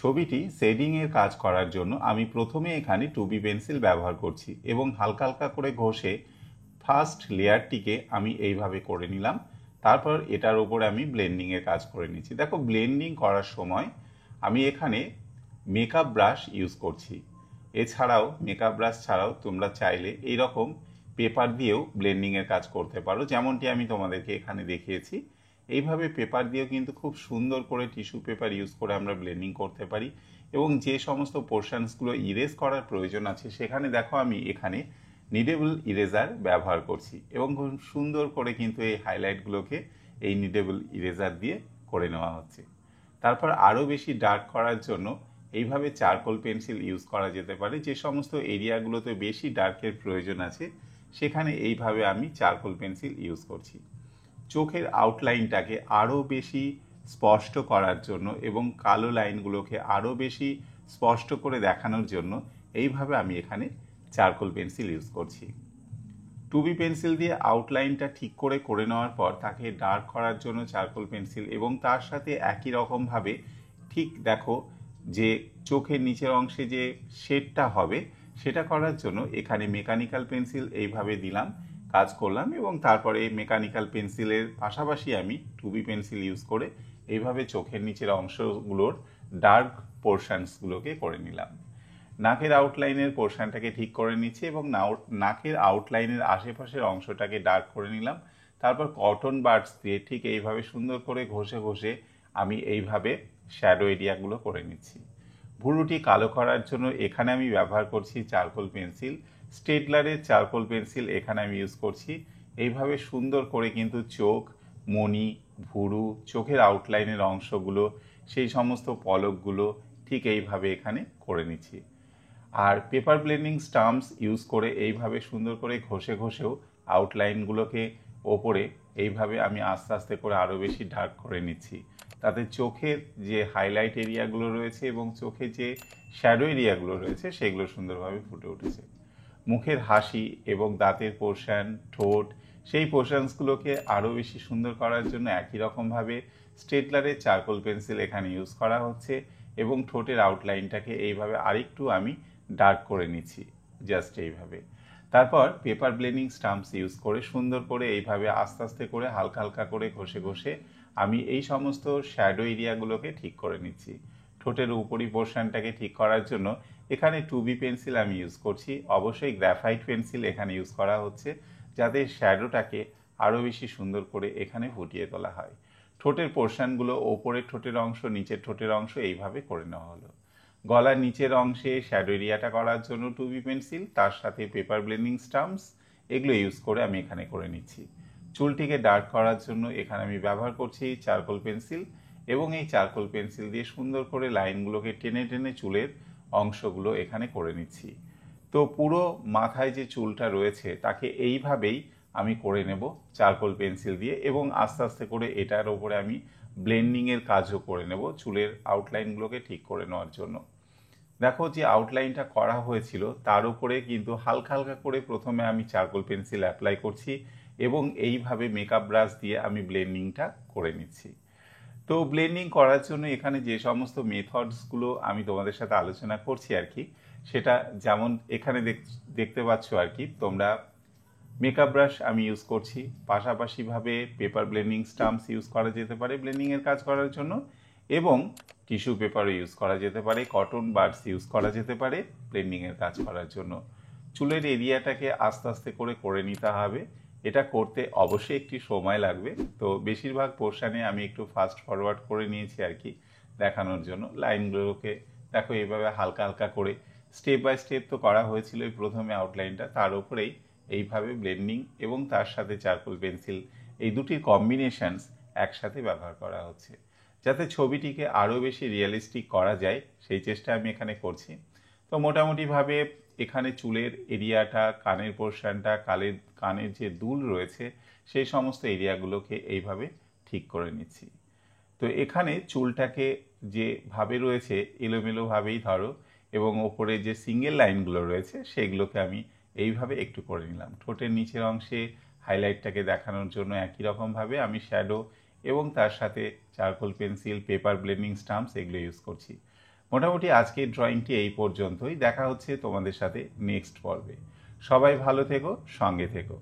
ছবিটি শেডিং এর কাজ করার জন্য আমি প্রথমে এখানে 2B পেন্সিল ব্যবহার করছি এবং হালকা হালকা করে ঘষে ফার্স্ট লেয়ারটিকে আমি এইভাবে করে নিলাম। তারপর এটার উপরে আমি ব্লেন্ডিং এর কাজ করে নিচ্ছি। দেখো, ব্লেন্ডিং করার সময় আমি এখানে মেকআপ ব্রাশ ইউজ করছি। এছাড়াও মেকআপ ব্রাশ ছাড়াও তোমরা চাইলে এইরকম পেপার দিয়েও ব্লেন্ডিং এর কাজ করতে পারো, যেমনটি আমি তোমাদেরকে এখানে দেখিয়েছি। এইভাবে পেপার দিয়েও কিন্তু খুব সুন্দর করে টিস্যু পেপার ইউজ করে আমরা ব্লেন্ডিং করতে পারি এবং যে সমস্ত পোর্শনসগুলো ইরেজ করার প্রয়োজন আছে সেখানে দেখো আমি এখানে নিডেবল ইরেজার ব্যবহার করছি এবং খুব সুন্দর করে কিন্তু এই হাইলাইটগুলোকে এই নিডেবল ইরেজার দিয়ে করে নেওয়া হচ্ছে। তারপর আরও বেশি ডার্ক করার জন্য এইভাবে চারকোল পেন্সিল ইউজ করা যেতে পারে। যে সমস্ত এরিয়াগুলোতে বেশি ডার্কের প্রয়োজন আছে সেখানে এইভাবে আমি চারকোল পেন্সিল ইউজ করছি। চোখের আউটলাইনটাকে আরও বেশি স্পষ্ট করার জন্য এবং কালো লাইনগুলোকে আরও বেশি স্পষ্ট করে দেখানোর জন্য এইভাবে আমি এখানে চারকোল পেন্সিল ইউজ করছি। 2B পেন্সিল দিয়ে আউটলাইনটা ঠিক করে নেওয়ার পর তাকে ডার্ক করার জন্য চারকোল পেন্সিল এবং তার সাথে একই রকমভাবে ঠিক দেখো যে চোখের নিচের অংশে যে শেডটা হবে সেটা করার জন্য এখানে মেকানিক্যাল পেন্সিল এইভাবে দিলাম, কাজ করলাম এবং তারপরে মেকানিক্যাল পেন্সিলের পাশাপাশি আমি 2B পেন্সিল ইউজ করে এইভাবে চোখের নিচের অংশগুলোর ডার্ক পোর্শনসগুলোকে করে নিলাম। নাকের আউটলাইনের পোর্শনটাকে ঠিক করে নিচ্ছি এবং নাকের আউটলাইনের আশেপাশের অংশটাকে ডার্ক করে নিলাম। তারপর কটন বাডস দিয়ে ঠিক এইভাবে সুন্দর করে ঘষে ঘষে আমি এইভাবে শ্যাডো এরিয়াগুলো করে নিচ্ছি। ভুরুটি কালো করার জন্য এখানে আমি ব্যবহার করছি চারকোল পেন্সিল। স্টেডলারের চারকোল পেন্সিল এখানে আমি ইউজ করছি। এইভাবে সুন্দর করে কিন্তু চোখ, মণি, ভুরু, চোখের আউটলাইনের অংশগুলো, সেই সমস্ত পলকগুলো ঠিক এইভাবে এখানে করে নিচ্ছি। আর পেপার ব্লেন্ডিং স্টাম্পস ইউজ করে এইভাবে সুন্দর করে ঘষে ঘষেও আউটলাইনগুলোকে ওপরে এইভাবে আমি আস্তে আস্তে করে আরও বেশি ডার্ক করে নিচ্ছি। তাতে চোখের যে হাইলাইট এরিয়াগুলো রয়েছে এবং চোখের যে শ্যাডো এরিয়াগুলো রয়েছে সেগুলো সুন্দরভাবে ফুটে উঠেছে। মুখের হাসি এবং দাঁতের পোর্শন, ঠোঁট, সেই পোর্শনসগুলোকে আরও বেশি সুন্দর করার জন্য একই রকমভাবে স্টেডলারের চারকোল পেন্সিল এখানে ইউজ করা হচ্ছে এবং ঠোঁটের আউটলাইনটাকে এইভাবে আরেকটু আমি ডার্ক করে নিচ্ছি, জাস্ট এইভাবে। তারপর পেপার ব্লেন্ডিং স্টাম্পস ইউজ করে সুন্দর করে এইভাবে আস্তে আস্তে করে হালকা হালকা করে ঘষে ঘষে আমি এই সমস্ত শ্যাডো এরিয়াগুলোকে ঠিক করে নিচ্ছি। ঠোঁটের উপরি পোর্শনটাকে ঠিক করার জন্য এখানে 2B পেন্সিল আমি ইউজ করছি। অবশ্যই গ্রাফাইট পেন্সিল এখানে ইউজ করা হচ্ছে যাতে শ্যাডোটাকে আরও বেশি সুন্দর করে এখানে ফুটিয়ে তোলা হয়। ঠোঁটের পোর্শনগুলো ওপরের ঠোঁটের অংশ, নিচের ঠোঁটের অংশ এইভাবে করে নেওয়া হলো। গলার নিচের অংশে শ্যাডো এরিয়াটা করার জন্য 2B পেন্সিল, তার সাথে পেপার ব্লেন্ডিং স্টাম্পস এগুলো ইউজ করে আমি এখানে করে নিচ্ছি। চুলটিকে ডার্ক করার জন্য এখানে আমি ব্যবহার করছি চারকোল পেন্সিল এবং এই চারকোল পেন্সিল দিয়ে সুন্দর করে লাইনগুলোকে টেনে টেনে চুলের অংশগুলো এখানে করে নিচ্ছি। তো পুরো মাথায় যে চুলটা রয়েছে তাকে এইভাবেই আমি করে নেব চারকোল পেন্সিল দিয়ে এবং আস্তে আস্তে করে এটার ওপরে আমি ব্লেন্ডিংয়ের কাজও করে নেব চুলের আউটলাইনগুলোকে ঠিক করে নেওয়ার জন্য। দেখো, যে আউটলাইনটা করা হয়েছিল তার উপরে কিন্তু হালকা হালকা করে প্রথমে আমি চারকোল পেন্সিল অ্যাপ্লাই করছি এবং এইভাবে মেকআপ ব্রাশ দিয়ে আমি ব্লেন্ডিংটা করে নিচ্ছি। তো ব্লেন্ডিং করার জন্য এখানে যে সমস্ত মেথডসগুলো আমি তোমাদের সাথে আলোচনা করছি আর কি, সেটা যেমন এখানে দেখতে পাচ্ছ আর কি তোমরা, মেকআপ ব্রাশ আমি ইউজ করছি, পাশাপাশিভাবে পেপার ব্লেন্ডিং স্টাম্পস ইউজ করা যেতে পারে ব্লেন্ডিংয়ের কাজ করার জন্য এবং টিস্যু পেপারও ইউজ করা যেতে পারে, কটন বাডস ইউজ করা যেতে পারে ব্লেন্ডিংয়ের কাজ করার জন্য। চুলের এরিয়াটাকে আস্তে আস্তে করে নিতে হবে। এটা করতে অবশ্যই একটি সময় লাগবে। তো বেশিরভাগ পোর্শানে আমি একটু ফাস্ট ফরওয়ার্ড করে নিয়েছি আর কি দেখানোর জন্য। লাইনগুলোকে দেখো এইভাবে হালকা হালকা করে স্টেপ বাই স্টেপ তো করা হয়েছিল এই প্রথমে আউটলাইনটা, তার উপরেই এইভাবে ব্লেন্ডিং এবং তার সাথে চারকোল পেন্সিল এই দুটির কম্বিনেশনস একসাথে ব্যবহার করা হচ্ছে যাতে ছবিটিকে আরও বেশি রিয়েলিস্টিক করা যায়, সেই চেষ্টা আমি এখানে করছি। তো মোটামুটিভাবে এখানে চুলের এরিয়াটা, কানের পোর্শনটা, কানের যে দুল রয়েছে সেই সমস্ত এরিয়াগুলোকে এইভাবে ঠিক করে নিচ্ছি। তো এখানে চুলটাকে যেভাবে রয়েছে এলোমেলোভাবেই ধরো এবং ওপরে যে সিঙ্গেল লাইনগুলো রয়েছে সেগুলোকে আমি এইভাবে একটু করে নিলাম। ঠোঁটের নিচের অংশে হাইলাইটটাকে দেখানোর জন্য একই রকমভাবে আমি শ্যাডো এবং তার সাথে charcoal pencil, paper blending stamps এগুলো ইউজ করছি। মোটামুটি আজকের ড্রয়িংটি এই পর্যন্তই। দেখা হচ্ছে তোমাদের সাথে নেক্সট পর্বে। সবাই ভালো থেকো, সঙ্গে থেকো।